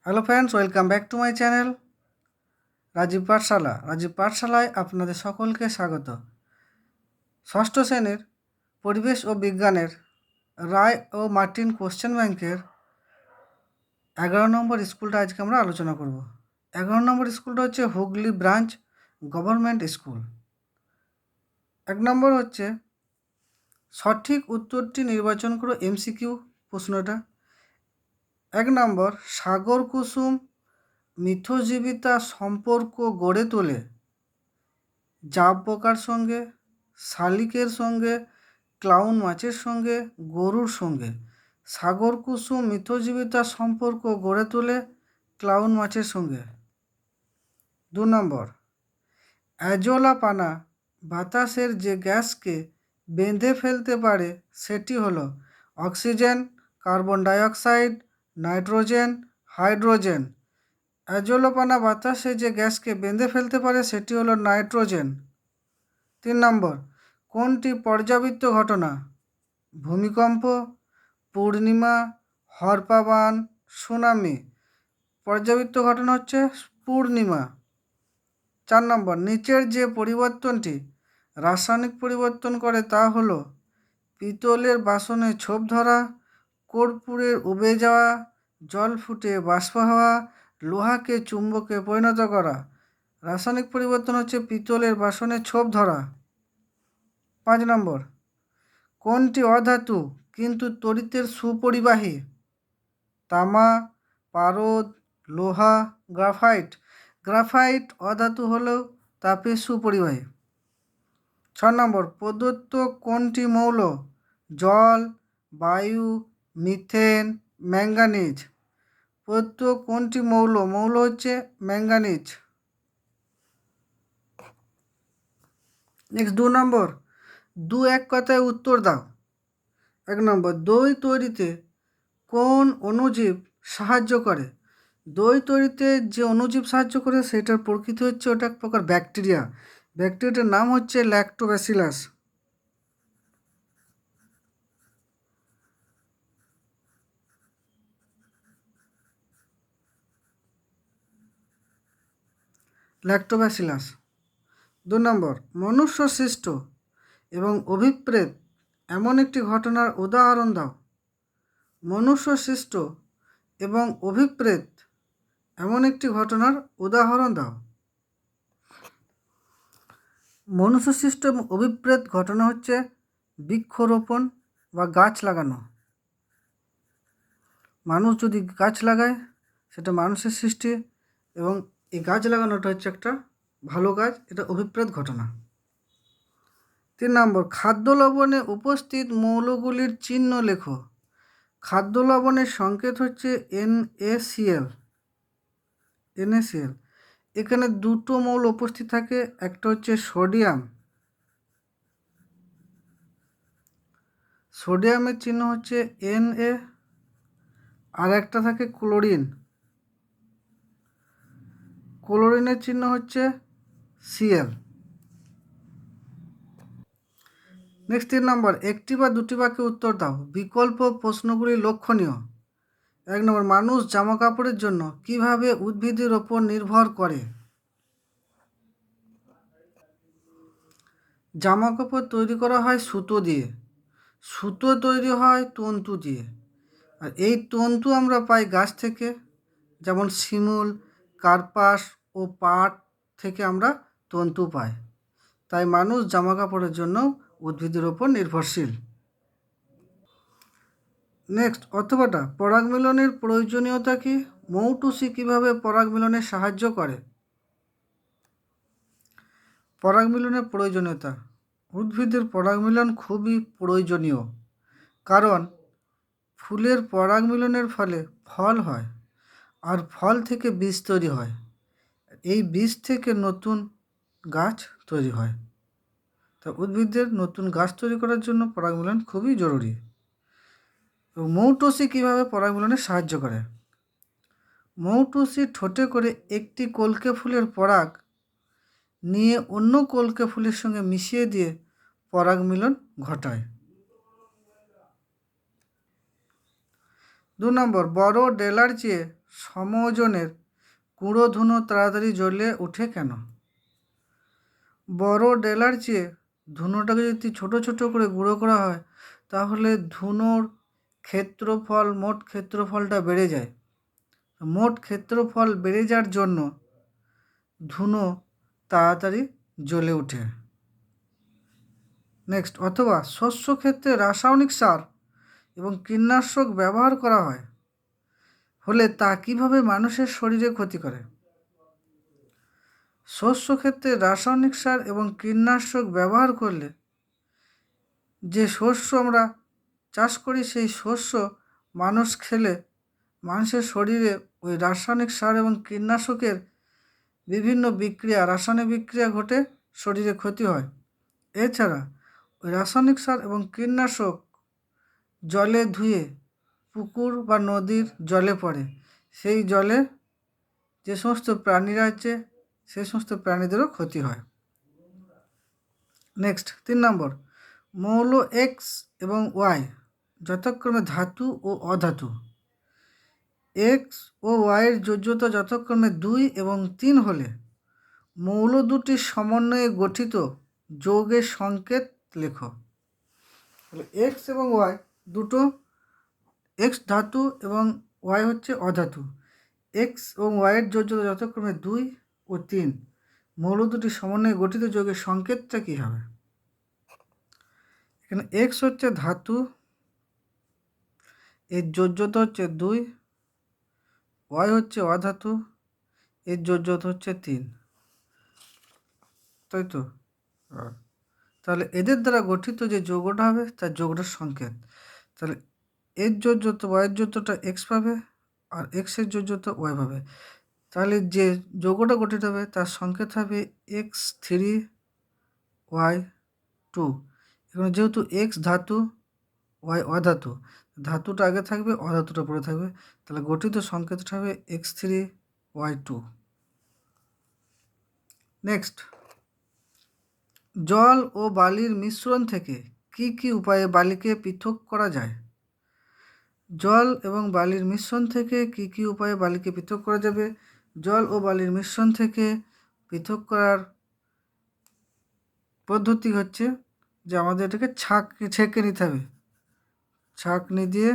Hello friends, welcome back to my channel Rajib Pathshala. Rajib পাঠশালায় আপনাদের সকলকে স্বাগত। ষষ্ঠ শ্রেণীর পরিবেশ ও বিজ্ঞানের রায় ও মার্টিন কোশ্চেন ব্যাংকের 11 নম্বর স্কুলটা আজকে আমরা আলোচনা করব। 11 নম্বর স্কুলটা হচ্ছে হুগলি ব্রাঞ্চ গভর্নমেন্ট স্কুল। 1 নম্বর হচ্ছে সঠিক উত্তরটি নির্বাচন করো, এমসিকিউ প্রশ্নটা। 1 নম্বর, সাগর কুসুম মিথজীবিতা সম্পর্ক গড়ে তোলে জাব পোকার সঙ্গে, শালিকের সঙ্গে, ক্লাউন মাছের সঙ্গে, গরুর সঙ্গে। সাগর কুসুম মিথজীবিতা সম্পর্ক গড়ে তোলে ক্লাউন মাছের সঙ্গে। 2 নম্বর, অ্যাজোলাপানা বাতাসের যে গ্যাসকে বেঁধে ফেলতে পারে সেটি হলো oxygen, carbon dioxide, nitrogen, hydrogen. অ্যাজোলাপানা বাতাসে যে গ্যাসকে বেঁধে ফেলতে পারে সেটি হলো নাইট্রোজেন। 3 নম্বর, কোনটি পর্যাবৃত্ত ঘটনা? ভূমিকম্প, পূর্ণিমা, হরপাবান, সুনামি। পর্যাবৃত্ত ঘটনা হচ্ছে পূর্ণিমা। 4 নম্বর, নিচের যে পরিবর্তনটি রাসায়নিক পরিবর্তন করে তা হলো পিতলের বাসনে ছোপ ধরা, কর্পূরের উবে যাওয়া, জল ফুটে বাষ্প হওয়া, লোহাকে চুম্বকে পরিণত করা। রাসায়নিক পরিবর্তন হচ্ছে পিতলের বাসনে ছোপ ধরা। 5 নম্বর, কোনটি অধাতু কিন্তু তড়িতের সুপরিবাহী? তামা, পারদ, লোহা, গ্রাফাইট। গ্রাফাইট অধাতু হলেও তাপে সুপরিবাহী। 6 নম্বর, প্রদত্ত কোনটি মৌল? জল, বায়ু, মিথেন, ম্যাঙ্গানিজ। প্রদত্ত কোনটি মৌল? মৌল হচ্ছে ম্যাঙ্গানিজ। নেক্সট 2 নম্বর, 2-1 কথায় উত্তর দাও। 1 নম্বর, দই তৈরিতে কোন অণুজীব সাহায্য করে? দই তৈরিতে যে অণুজীব সাহায্য করে সেটার প্রকৃতি হচ্ছে ওটা এক প্রকার ব্যাকটেরিয়া। ব্যাকটেরিয়াটার নাম হচ্ছে ল্যাক্টোব্যাসিলাস। ল্যাক্টোব্যাসিলাস। 2 নম্বর, মনুষ্য সৃষ্ট এবং অভিপ্রেত এমন একটি ঘটনার উদাহরণ দাও। মনুষ্য সৃষ্ট এবং অভিপ্রেত এমন একটি ঘটনার উদাহরণ দাও। মনুষ্য সৃষ্ট এবং অভিপ্রেত ঘটনা হচ্ছে বৃক্ষরোপণ বা গাছ লাগানো। মানুষ যদি গাছ লাগায় সেটা মানুষের সৃষ্টি, এবং এই গাছ লাগানোটা হচ্ছে একটা ভালো কাজ, এটা অভিপ্রেত ঘটনা। 3 নম্বর, খাদ্য লবণে উপস্থিত মৌলগুলির চিহ্ন লেখো। খাদ্য লবণের সংকেত হচ্ছে NaCl। এখানে দুটো মৌল উপস্থিত থাকে, একটা হচ্ছে সোডিয়াম, সোডিয়ামের চিহ্ন হচ্ছে Na, আর একটা থাকে ক্লোরিন, ক্লোরিনের চিহ্ন হচ্ছে Cl। নেক্সট 3 নম্বর, একটি বা দুটি বাক্যে উত্তর দাও। বিকল্প প্রশ্নগুলি লক্ষণীয়। 1 নম্বর, মানুষ জামা কাপড়ের জন্য কিভাবে উদ্ভিদের ওপর নির্ভর করে? জামা কাপড় তৈরি করা হয় সুতো দিয়ে, সুতো তৈরি হয় তন্তু দিয়ে, আর এই তন্তু আমরা পাই গাছ থেকে, যেমন শিমুল, কার্পাস ও পাট থেকে আমরা তন্তু পাই। তাই মানুষ জামা কাপড়ের জন্য উদ্ভিদের ওপর নির্ভরশীল। নেক্সট, অথবাটা পরাগ মিলনের প্রয়োজনীয়তা কি? মৌটুসি কিভাবে পরাগ মিলনে সাহায্য করে? পরাগ মিলনের প্রয়োজনীয়তা, উদ্ভিদের পরাগ মিলন খুবই প্রয়োজনীয়, কারণ ফুলের পরাগ মিলনের ফলে ফল হয়, আর ফল থেকে বীজ তৈরি হয়, এই বীজ থেকে নতুন গাছ তৈরি হয়। তা উদ্ভিদের নতুন গাছ তৈরি করার জন্য পরাগ মিলন খুবই জরুরি। এবং মৌটুসি কীভাবে পরাগ মিলনে সাহায্য করে? মৌটুসি ঠোঁটে করে একটি কলকে ফুলের পরাগ নিয়ে অন্য কলকে ফুলের সঙ্গে মিশিয়ে দিয়ে পরাগ মিলন ঘটায়। 2 নম্বর, বড় ডেলার চেয়ে সমওজনের গুঁড়ো ধুনো তাড়াতাড়ি জ্বলে ওঠে কেন? বড় ডেলার চেয়ে ধুনোটাকে যদি ছোট ছোট করে গুঁড়ো করা হয় তাহলে ধুনোর ক্ষেত্রফল, মোট ক্ষেত্রফলটা বেড়ে যায়। মোট ক্ষেত্রফল বেড়ে যাওয়ার জন্য ধুনো তাড়াতাড়ি জ্বলে ওঠে। নেক্সট, অথবা শস্য ক্ষেত্রে রাসায়নিক সার এবং কীটনাশক ব্যবহার করা হয় হলে তা কীভাবে মানুষের শরীরে ক্ষতি করে? শস্য ক্ষেত্রে রাসায়নিক সার এবং কীটনাশক ব্যবহার করলে যে শস্য আমরা চাষ করি সেই শস্য মানুষ খেলে মানুষের শরীরে ওই রাসায়নিক সার এবং কীটনাশকের বিভিন্ন বিক্রিয়া, রাসায়নিক বিক্রিয়া ঘটে শরীরে ক্ষতি হয়। এছাড়া ওই রাসায়নিক সার এবং কীটনাশক জলে ধুয়ে পুকুর বা নদীর জলে পড়ে, সেই জলে যে সমস্ত প্রাণীরা আছে সেই সমস্ত প্রাণীদেরও ক্ষতি হয়। নেক্সট 3 নম্বর, মৌল এক্স এবং ওয়াই যথাক্রমে ধাতু ও অধাতু। এক্স ও ওয়াইয়ের যোজ্যতা যথাক্রমে 2 এবং 3 হলে মৌল দুটির সমন্বয়ে গঠিত যৌগের সংকেত লেখো। তাহলে এক্স এবং ওয়াই দুটো, এক্স ধাতু এবং ওয়াই হচ্ছে অধাতু। এক্স এবং ওয়াইয়ের যোজ্যতা যথাক্রমে 2 ও 3, মৌল দুটির সমন্বয়ে গঠিত যৌগের সংকেতটা কী হবে? এখানে এক্স হচ্ছে ধাতু, এর যোজ্যতা হচ্ছে 2, ওয়াই হচ্ছে অধাতু, এর যোজ্যতা হচ্ছে 3, তাই তো? তাহলে এদের দ্বারা গঠিত যে যৌগটা হবে তার যৌগটার সংকেত। তাহলে এর যোজ্যতা, ওয়াইয়ের যোজ্যতা এক্স পাবে আর এক্সের যোজ্যতা ওয়াই পাবে। তাহলে যে যৌগটা গঠিত হবে তার সংকেত হবে X3Y2। এখানে যেহেতু এক্স ধাতু, ওয়াই অধাতু, ধাতুটা আগে থাকবে, অধাতুটা পরে থাকবে, তাহলে গঠিত সংকেতটা হবে X3Y2। নেক্সট, জল ও বালির মিশ্রণ থেকে কি কি উপায়ে বালিকে পৃথক করা যায়? জল এবং বালির মিশ্রণ থেকে কি কি উপায়ে বালিকে পৃথক করা যাবে? জল ও বালির মিশ্রণ থেকে পৃথক করার পদ্ধতি হচ্ছে যে আমাদের এটাকে ছেঁকে নিতে হবে। ছাঁকনি দিয়ে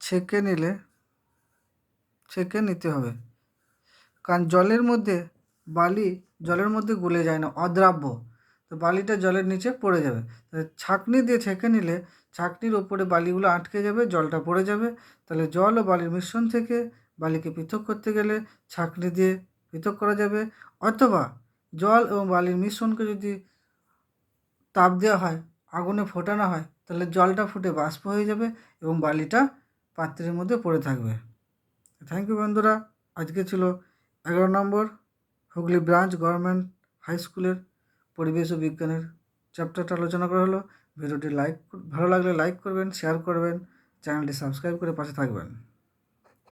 ছেঁকে নিতে হবে, কারণ বালি জলের মধ্যে গলে যায় না, অদ্রাব্য, তো বালিটা জলের নিচে পড়ে যাবে। ছাঁকনি দিয়ে ছেঁকে নিলে ছাঁকনির ওপরে বালিগুলো আটকে যাবে, জলটা পড়ে যাবে। তাহলে জল ও বালির মিশ্রণ থেকে বালিকে পৃথক করতে গেলে ছাঁকনি দিয়ে পৃথক করা যাবে, অথবা জল এবং বালির মিশ্রণকে যদি তাপ দেওয়া হয়, আগুনে ফোটানো হয়, তাহলে জলটা ফুটে বাষ্প হয়ে যাবে এবং বালিটা পাত্রের মধ্যে পড়ে থাকবে। থ্যাংক ইউ বন্ধুরা, আজকে ছিল 11 নম্বর হুগলি ব্রাঞ্চ গভর্নমেন্ট হাই স্কুলের পরিবেশ ও বিজ্ঞানের চ্যাপ্টারটা আলোচনা করা হলো। ভিডিওটি ভালো লাগলে লাইক করবেন, শেয়ার করবেন, চ্যানেলটি সাবস্ক্রাইব করে পাশে থাকবেন।